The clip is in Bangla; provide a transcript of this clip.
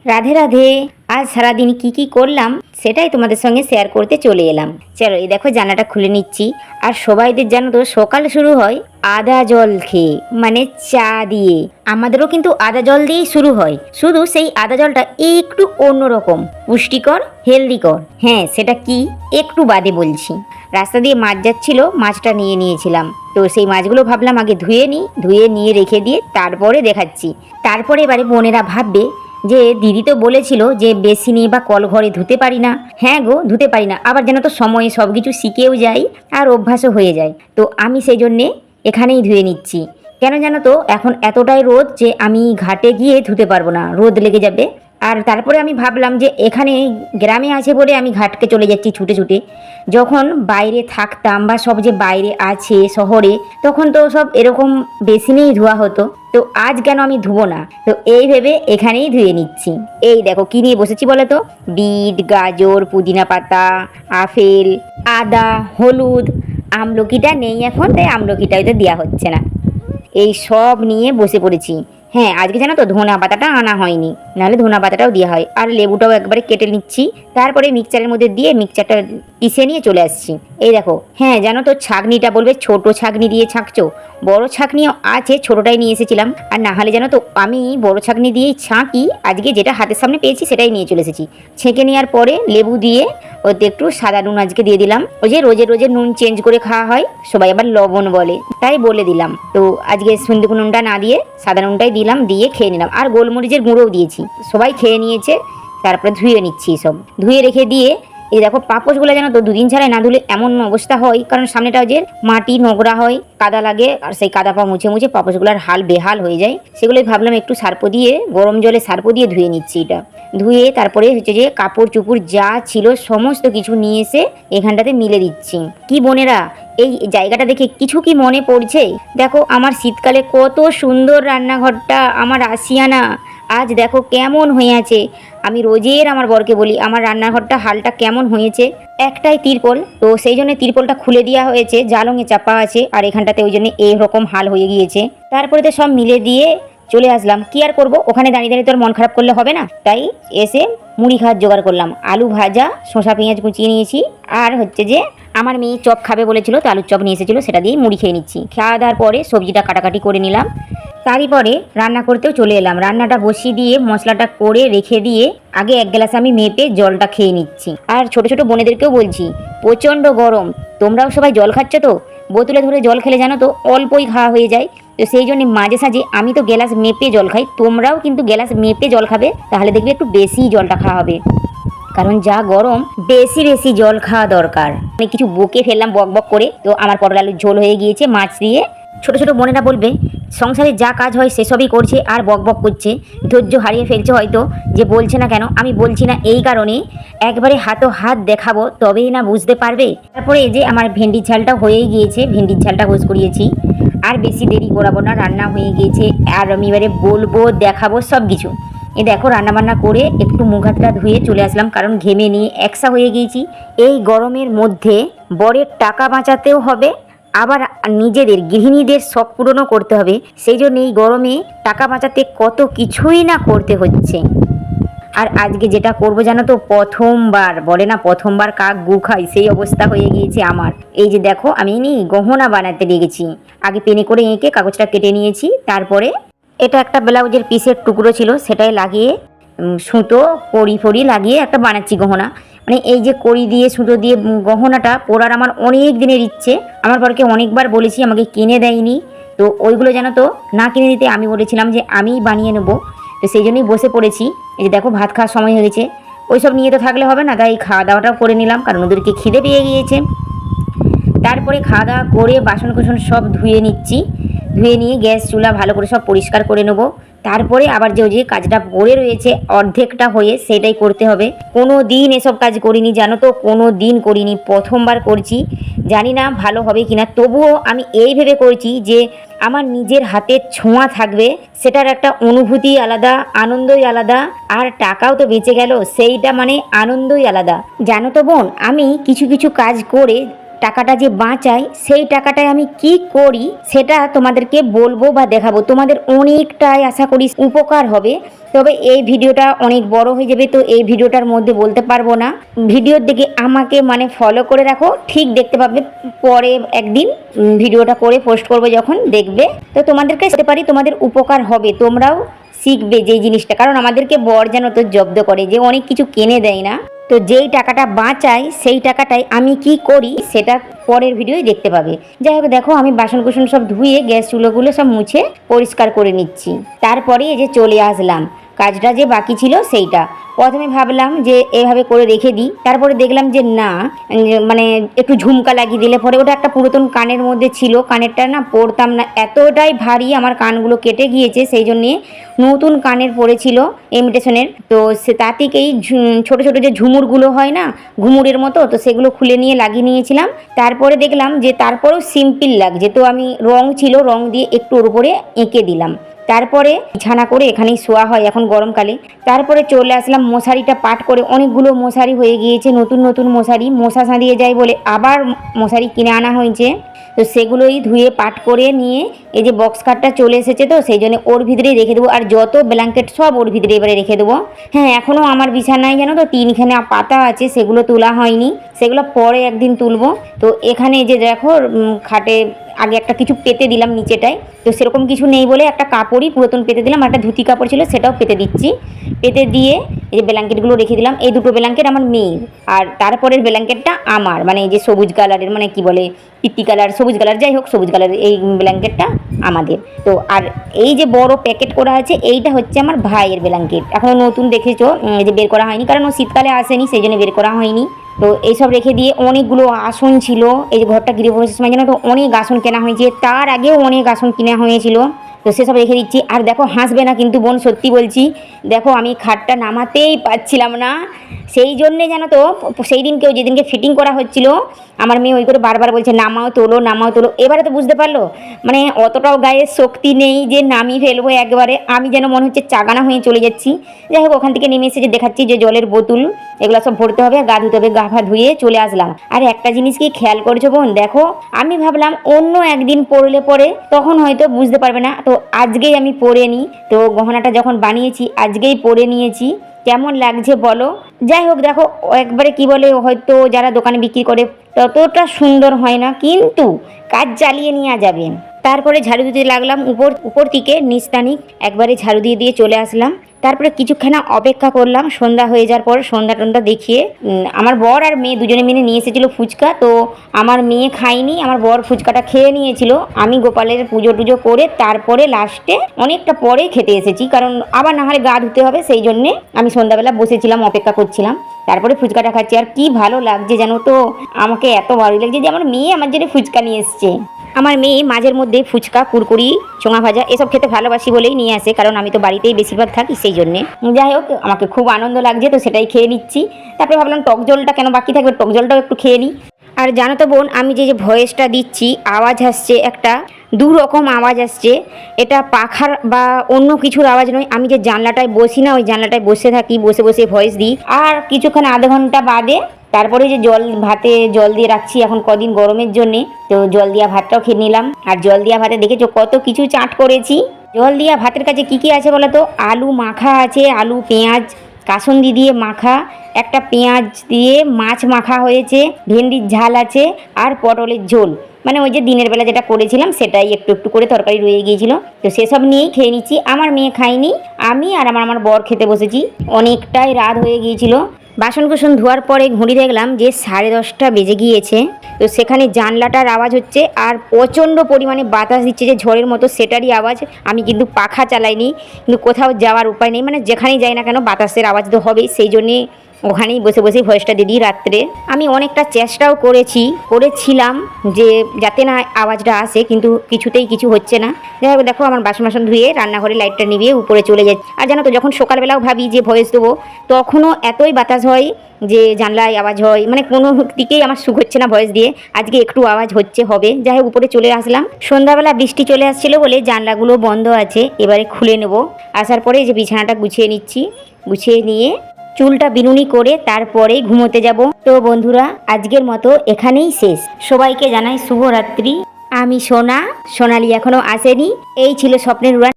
রাধে রাধে। আজ সারাদিন কি করলাম সেটাই তোমাদের সঙ্গে শেয়ার করতে চলে এলাম। চলো এই দেখো জানালাটা খুলে নিচ্ছি। আর সবাইদের জানো তো সকাল শুরু হয় আদা জল খেয়ে, মানে চা দিয়ে। আমাদেরও কিন্তু আদা জল দিয়েই শুরু হয়, শুধু সেই আদা জলটা একটু অন্যরকম, পুষ্টিকর, হেলদিকর। হ্যাঁ, সেটা কি একটু বাদে বলছি। রাস্তা দিয়ে মাছ যাচ্ছিল, মাছটা নিয়ে নিয়েছিলাম। তো সেই মাছগুলো ভাবলাম আগে ধুয়ে নিই, ধুয়ে নিয়ে রেখে দিয়ে তারপরে দেখাচ্ছি। তারপরে এবারে বোনেরা ভাববে যে দিদি তো বলেছিল যে বেসিনে বা কল ঘরে ধুতে পারি না। হ্যাঁ গো, ধুতে পারি না, আবার যেন তো সময়ে সব কিছু শিখেও যাই আর অভ্যাসও হয়ে যায়। তো আমি সেই জন্যে এখানেই ধুয়ে নিচ্ছি। কেন জানো তো, এখন এতটাই রোদ যে আমি ঘাটে গিয়ে ধুতে পারবো না, রোদ লেগে যাবে। আর তারপরে আমি ভাবলাম যে এখানে গ্রামে আছে বলে আমি ঘাটকে চলে যাচ্ছি ছুটে ছুটে। যখন বাইরে থাকতাম বা সব যে বাইরে আছে শহরে, তখন তো সব এরকম বেসিনেই ধোয়া হতো। তো আজ কেন আমি ধুবো না, তো এই ভেবে এখানেই ধুয়ে নিচ্ছি। এই দেখো কি নিয়ে বসেছি বলো তো, বিট, গাজর, পুদিনা পাতা, আপেল, আদা, হলুদ। আমলকিটা নেই এখন, তাই আমলকিটা হয়তো দেওয়া হচ্ছে না। এই সব নিয়ে বসে পড়েছি। হ্যাঁ, আজকে জানো তো ধনা পাতাটা আনা হয়নি, নাহলে ধনা পাতাটাও দেওয়া হয়। আর লেবুটাও একবারে কেটে নিচ্ছি, তারপরে মিক্সচারের মধ্যে দিয়ে মিক্সচারটা পিষে নিয়ে চলে আসছি। এই দেখো, হ্যাঁ জানো তো ছাঁকনিটা বলবে ছোট ছাঁকনি দিয়ে ছাঁকছো, বড় ছাঁকনিও আছে, ছোটটাই নিয়ে এসেছিলাম। আর না হলে জানো তো আমি বড় ছাঁকনি দিয়েই ছাঁকি, আজকে যেটা হাতের সামনে পেয়েছি সেটাই নিয়ে চলে এসেছি। ছেঁকে নেওয়ার পরে লেবু দিয়ে ওতে একটু সাদা নুন আজকে দিয়ে দিলাম। ওই যে রোজে রোজে নুন চেঞ্জ করে খাওয়া হয়, সবাই আবার লবণ বলে, তাই বলে দিলাম। তো আজকে সিন্দুক নুনটা না দিয়ে সাদা নুনটাই দিলাম, দিয়ে খেয়ে নিলাম। আর গোলমরিচের গুঁড়োও দিয়েছি, সবাই খেয়ে নিয়েছে। তারপরে ধুয়ে নিচ্ছি, সব ধুয়ে রেখে দিয়ে এই দেখো পাপোশগুলো যেন তো দুদিন ছাড়াই না ধুলে এমন অবস্থা হয়, কারণ সামনেটা যে মাটি নোংরা হয়, কাদা লাগে, আর সেই কাদা পা মুছে মুছে পাপোশগুলোর হাল বেহাল হয়ে যায়। সেগুলোই ভাবলাম একটু সার্প দিয়ে, গরম জলে সার্প দিয়ে ধুয়ে নিচ্ছি। এটা ধুয়ে তারপরে হচ্ছে যে কাপড় চুপড় যা ছিল সমস্ত কিছু নিয়ে এসে এখানটাতে মিলে দিচ্ছি। কি বোনেরা, এই জায়গাটা দেখে কিছু কি মনে পড়ছে? দেখো আমার শীতকালে কত সুন্দর রান্নাঘরটা, আমার আসিয়ানা আজ দেখো কেমন হয়ে আছে। আমি রোজের আমার বরকে বলি আমার রান্নাঘরটা হালটা কেমন হয়েছে। একটাই তিরপল, তো সেই জন্য তিরপলটা খুলে দেওয়া হয়েছে, জালঙে চাপা আছে, আর এখানটাতে ওই জন্য এইরকম হাল হয়ে গিয়েছে। তারপরে তো সব মিলে দিয়ে চলে আসলাম। কি আর করবো, ওখানে দাঁড়িয়ে দাঁড়িয়ে তোর মন খারাপ করলে হবে না, তাই এসে মুড়ি খাওয়ার জোগাড় করলাম। আলু ভাজা, শসা পেঁয়াজ কুচিয়ে নিয়েছি, আর হচ্ছে যে আমার মেয়ে চপ খাবে বলেছিল, তো আলুর চপ নিয়ে এসেছিলো, সেটা দিয়ে মুড়ি খেয়ে নিচ্ছি। খাওয়া দাওয়ার পরে সবজিটা কাটাকাটি করে নিলাম, তারই পরে রান্না করতেও চলে এলাম। রান্নাটা বসিয়ে দিয়ে মশলাটা করে রেখে দিয়ে আগে এক গ্লাস আমি মেপে জলটা খেয়ে নিচ্ছি। আর ছোট ছোট বোনেদেরকেও বলছি, প্রচণ্ড গরম, তোমরাও সবাই জল খাচ্ছ তো, বোতলে ধরে জল খেলে জানো তো অল্পই খাওয়া হয়ে যায়। তো সেই জন্য মাঝে সাঝে আমি তো গ্লাস মেপে জল খাই, তোমরাও কিন্তু গ্লাস মেপে জল খাবে, তাহলে দেখবে একটু বেশি জলটা খাওয়া হবে, কারণ যা গরম বেশি বেশি জল খাওয়া দরকার। আমি কিছু বকে ফেললাম বক বক করে, তো আমার পটল আলুর ঝোল হয়ে গিয়েছে মাছ দিয়ে। ছোট ছোট বোনেরা বলবে সংসারে যা কাজ হয় সেসবই করছে আর বক বক করছে, ধৈর্য হারিয়ে ফেলছে হয়তো, যে বলছে না কেন। আমি বলছি না এই কারণে, একবারে হাত দেখাবো তবেই না বুঝতে পারবে। তারপরে এই যে আমার ভেন্ডির ঝালটা হয়েই গিয়েছে, ভেন্ডির ঝালটা গোস করিয়েছি। আর বেশি দেরি করাবো না, রান্না হয়ে গিয়েছে। আর আমি এবারে বলবো, দেখাবো সব কিছু। এই দেখো রান্নাবান্না করে একটু মুখ হাতটা ধুয়ে চলে আসলাম, কারণ ঘেমে নিয়ে একসা হয়ে গিয়েছি। এই গরমের মধ্যে বরের টাকা বাঁচাতেও হবে, আবার নিজেদের গৃহিণীদের শখ পূরণও করতে হবে। সেই জন্য এই গরমে টাকা বাঁচাতে কত কিছুই না করতে হচ্ছে। আর আজকে যেটা করবো জানো তো, প্রথমবার বলে না প্রথমবার কাক গু খায়, সেই অবস্থা হয়ে গিয়েছে আমার। এই যে দেখো আমি গহনা বানাতে লেগেছি। আগে পেনে করে এঁকে কাগজটা কেটে নিয়েছি, তারপরে এটা একটা ব্লাউজের পিসের টুকরো ছিল, সেটাই লাগিয়ে সুতো কড়ি ফড়ি লাগিয়ে একটা বানাচ্ছি গহনা। মানে এই যে কড়ি দিয়ে সুতো দিয়ে গহনাটা পরার আমার অনেক দিনের ইচ্ছে। আমার বরকে অনেকবার বলেছি, আমাকে কিনে দেয়নি। তো ওইগুলো জানো তো না কিনে দিতে আমি বলেছিলাম যে আমিই বানিয়ে নেবো। তো সেই জন্যই বসে পড়েছি। এই যে দেখো ভাত খাওয়ার সময় হয়ে গেছে, ওইসব নিয়ে তো থাকলে হবে না, তাই খাওয়া দাওয়াটাও করে নিলাম, কারণ ওদেরকে খিদে পেয়ে গিয়েছে। তারপরে খাওয়া দাওয়া করে বাসন কুসন সব ধুয়ে নিচ্ছি। ধুয়ে নিয়ে গ্যাস চুলা ভালো করে সব পরিষ্কার করে নেবো। তারপরে আবার যে কাজটা পড়ে রয়েছে অর্ধেকটা হয়ে, সেটাই করতে হবে। কোনো দিন এসব কাজ করিনি জানো তো, কোনো দিন করিনি, প্রথমবার করছি। জানি না ভালো হবে কিনা, তবুও আমি এই ভেবে করছি যে আমার নিজের হাতের ছোঁয়া থাকবে, সেটার একটা অনুভূতি আলাদা, আনন্দই আলাদা। আর টাকাও তো বেঁচে গেল, সেইটা মানে আনন্দই আলাদা। জানো তো বোন, আমি কিছু কিছু কাজ করে টাকাটা যে বাঁচাই সেই টাকাটায় আমি কি করি সেটা তোমাদেরকে বলবো বা দেখাবো। তোমাদের অনেকটাই আশা করি উপকার হবে। তবে এই ভিডিওটা অনেক বড় হয়ে যাবে, তো এই ভিডিওটার মধ্যে বলতে পারবো না। ভিডিওর দিকে আমাকে মানে ফলো করে রাখো, ঠিক দেখতে পাবে পরে একদিন ভিডিওটা করে পোস্ট করবো যখন দেখবে, তো তোমাদেরকে বলতে পারি তোমাদের উপকার হবে, তোমরাও শিখবে যেই জিনিসটা। কারণ আমাদেরকে বর যেন তো জব্দ করে, যে অনেক কিছু কিনে দেয় না, তো যেই টাকাটা বাঁচাই সেই টাকাটাই আমি কি করি সেটা পরের ভিডিওয় দেখতে পাবে। যাই হোক দেখো আমি বাসন কুসন সব ধুয়ে গ্যাস চুলোগুলো সব মুছে পরিষ্কার করে নিচ্ছি। তারপরে এই যে চলে আসলাম, কাজটা যে বাকি ছিল সেইটা প্রথমে ভাবলাম যে এভাবে করে রেখে দিই, তারপরে দেখলাম যে না, মানে একটু ঝুমকা লাগিয়ে দিলে পরে, ওটা একটা পুরাতন কানের মধ্যে ছিল, কানেরটা না পরতাম না, এতটাই ভারী আমার কানগুলো কেটে গিয়েছে, সেই জন্যে নতুন কানের পড়েছিল ইমিটেশনের, তো সে তা থেকেই ছোটো ছোটো যে ঝুমুরগুলো হয় না ঘুমুরের মতো, তো সেগুলো খুলে নিয়ে লাগিয়ে নিয়েছিলাম। তারপরে দেখলাম যে তারপরেও সিম্পল লাগছে, তো আমি রং ছিল, রং দিয়ে একটু ওর উপরে এঁকে দিলাম। তারপরে বিছানা করে এখানেই শোয়া হয় এখন গরমকালে। তারপরে চলে আসলাম মশারিটা পাট করে, অনেকগুলো মশারি হয়ে গিয়েছে, নতুন নতুন মশারি, মশা সাঁধিয়ে যায় বলে আবার মশারি কিনে আনা হয়েছে, তো সেগুলোই ধুয়ে পাট করে নিয়ে এই যে বক্স কাটটা চলে এসেছে, তো সেই জন্য ওর ভিতরেই রেখে দেবো। আর যত ব্ল্যাঙ্কেট সব ওর ভিতরে এবারে রেখে দেবো। হ্যাঁ এখনও আমার বিছানায় জানো তো তিনখানা পাতা আছে, সেগুলো তোলা হয়নি, সেগুলো পরে একদিন তুলবো। তো এখানে যে দেখো খাটে আগে একটা কিছু পেতে দিলাম নিচেটায়, তো সেরকম কিছু নেই বলে একটা কাপড়ই পুরাতন পেতে দিলাম, আর একটা ধুতি কাপড় ছিল সেটাও পেতে দিচ্ছি। পেতে দিয়ে এই যে ব্ল্যাঙ্কেটগুলো রেখে দিলাম। এই দুটো ব্ল্যাঙ্কেট আমার মেয়ের, আর তারপরের ব্ল্যাঙ্কেটটা আমার, মানে এই যে সবুজ কালারের, মানে কি বলে পিত্তি কালার, সবুজ কালার, যাই হোক সবুজ কালারের এই ব্ল্যাঙ্কেটটা আমাদের। তো আর এই যে বড় প্যাকেট করা আছে এইটা হচ্ছে আমার ভাইয়ের ব্ল্যাঙ্কেট, এখনও নতুন দেখেছো, এই যে বের করা হয়নি, কারণ ও শীতকালে আসেনি সেই জন্য বের করা হয়নি। তো এইসব রেখে দিয়ে অনেকগুলো আসন ছিল, এই যে ঘরটা গৃহপ্রবেশের সময় জানো তো অনেক আসন কেনা হয়েছে, তার আগেও অনেক আসন কেনা হয়েছিল, তো সেসব রেখে দিচ্ছি। আর দেখো হাসবে না কিন্তু বোন, সত্যি বলছি, দেখো আমি খাটটা নামাতেই পারছিলাম না, সেই জন্যে জানো তো সেই দিনকেও যেদিনকে ফিটিং করা হচ্ছিল আমার মেয়ে ওই করে বারবার বলছে নামাও তোলো নামাও তোলো। এবারে তো বুঝতে পারলো মানে অতটাও গায়ে শক্তি নেই যে নামিয়ে ফেলবো একবারে, আমি যেন মনে হচ্ছে চাগানা হয়ে চলে যাচ্ছি। যাই হোক ওখান থেকে নেমে এসে যে দেখাচ্ছি যে জলের বোতল এগুলো সব ভরতে হবে, আর গা ধুতে হবে, গা ফা ধুয়ে চলে আসলাম। আর একটা জিনিস কি খেয়াল করছো বোন, দেখো আমি ভাবলাম অন্য একদিন পরলে পরে তখন হয়তো বুঝতে পারবে না, তো আজকেই আমি পরে নিই, তো গহনাটা যখন বানিয়েছি আজকেই পরে নিয়েছি, কেমন লাগছে বলো। যাই হোক দেখো একবারে কি বলে, হয়তো যারা দোকানে বিক্রি করে ততটা সুন্দর হয় না, কিন্তু কাজ চালিয়ে নেওয়া যাবে। তারপরে ঝাড়ু দিতে লাগলাম উপর থেকে নিস্তানি একবারে ঝাড়ু দিয়ে দিয়ে চলে আসলাম। তারপরে কিছুক্ষণ অপেক্ষা করলাম, সন্ধ্যা হয়ে যাওয়ার পর সন্ধ্যা টন্ধ্যা দেখিয়ে আমার বর আর মেয়ে দুজনে মিলে নিয়ে এসেছিলো ফুচকা, তো আমার মেয়ে খায়নি, আমার বর ফুচকাটা খেয়ে নিয়েছিল। আমি গোপালের পুজো টুজো করে তারপরে লাস্টে অনেকটা পরে খেতে এসেছি, কারণ আবার না হলে গা ধুতে হবে, সেই জন্যে আমি সন্ধ্যাবেলা বসেছিলাম অপেক্ষা করছিলাম। তারপরে ফুচকাটা খাচ্ছি, আর কি ভালো লাগছে জানো তো, আমাকে এত ভালো লাগছে যে আমার মেয়ে আমার জন্য ফুচকা নিয়ে এসছে। আমার মেয়ে মাঝের মধ্যে ফুচকা কুরকুরি চোঙা ভাজা এসব খেতে ভালোবাসি বলেই নিয়ে আসে, কারণ আমি তো বাড়িতেই বেশিরভাগ থাকি সেই জন্যে। যাই হোক আমাকে খুব আনন্দ লাগছে, তো সেটাই খেয়ে নিচ্ছি। তারপরে ভাবলাম টক জলটা কেন বাকি থাকবে, টক জলটাও একটু খেয়ে নিই। আর জানো তো বোন, আমি যে ভয়েসটা দিচ্ছি আওয়াজ আসছে একটা দু রকম আওয়াজ আসছে, এটা পাখার বা অন্য কিছুর আওয়াজ নয়, আমি যে জানলাটায় বসি না ওই জানলাটায় বসে থাকি, বসে বসে ভয়েস দিই। আর কিছুক্ষণ আধা ঘন্টা বাদে তারপরে যে ভাতে জল দিয়ে রাখছি এখন কদিন গরমের জন্যে, তো জল দিয়া ভাতটাও খেয়ে নিলাম। আর জল দিয়া ভাতে দেখেছো কত কিছু চাট করেছি। জল দিয়া ভাতের কাছে কি কি আছে বলো তো, আলু মাখা আছে, আলু পেঁয়াজ কাসুন্দি দিয়ে মাখা, একটা পেঁয়াজ দিয়ে মাছ মাখা হয়েছে, ভেন্ডির ঝাল আছে, আর পটলের ঝোল, মানে ওই যে দিনের বেলা যেটা করেছিলাম সেটাই একটু একটু করে তরকারি রয়ে গিয়েছিল, তো সেসব নিয়েই খেয়ে নিচ্ছি। আমার মেয়ে খাইনি, আমি আর আমার বর খেতে বসেছি, অনেকটাই রাত হয়ে গিয়েছিল। বাসন কুসন ধোয়ার পরে ঘুড়ি দেখলাম যে 10:30 বেজে গিয়েছে, তো সেখানে জানলাটার আওয়াজ হচ্ছে আর প্রচণ্ড পরিমাণে বাতাস দিচ্ছে যে ঝড়ের মতো, সেটারই আওয়াজ। আমি কিন্তু পাখা চালাইনি, কিন্তু কোথাও যাওয়ার উপায় নেই, মানে যেখানেই যাই না কেন বাতাসের আওয়াজ তো হবেই, সেই জন্যে ওখানেই বসে বসে ভয়েসটা দিয়ে দিই রাত্রে। আমি অনেকটা চেষ্টাও করেছিলাম যে যাতে না আওয়াজটা আসে, কিন্তু কিছুতেই কিছু হচ্ছে না। যাই হোক দেখো আমার বাসন ধুয়ে রান্নাঘরে লাইটটা নিভিয়ে উপরে চলে যাচ্ছে। আর জানো তো যখন সকালবেলাও ভাবি যে ভয়েস দেবো তখনও এতই বাতাস হয় যে জানলায় আওয়াজ হয়, মানে কোনো দিকেই আমার সুখ হচ্ছে না ভয়েস দিয়ে, আজকে একটু আওয়াজ হবে। যাই হোক উপরে চলে আসলাম, সন্ধ্যাবেলা বৃষ্টি চলে আসছিলো বলে জানলাগুলো বন্ধ আছে, এবারে খুলে নেব। আসার পরে যে বিছানাটা গুছিয়ে নিচ্ছি, গুছিয়ে নিয়ে চুলটা বিনুনি করে তারপরেই ঘুমোতে যাব। তো বন্ধুরা, আজকের মতো এখানেই শেষ। সবাইকে জানাই শুভরাত্রি। আমি সোনা, সোনালি এখনো আসেনি। এই ছিল স্বপ্নের উড়ান।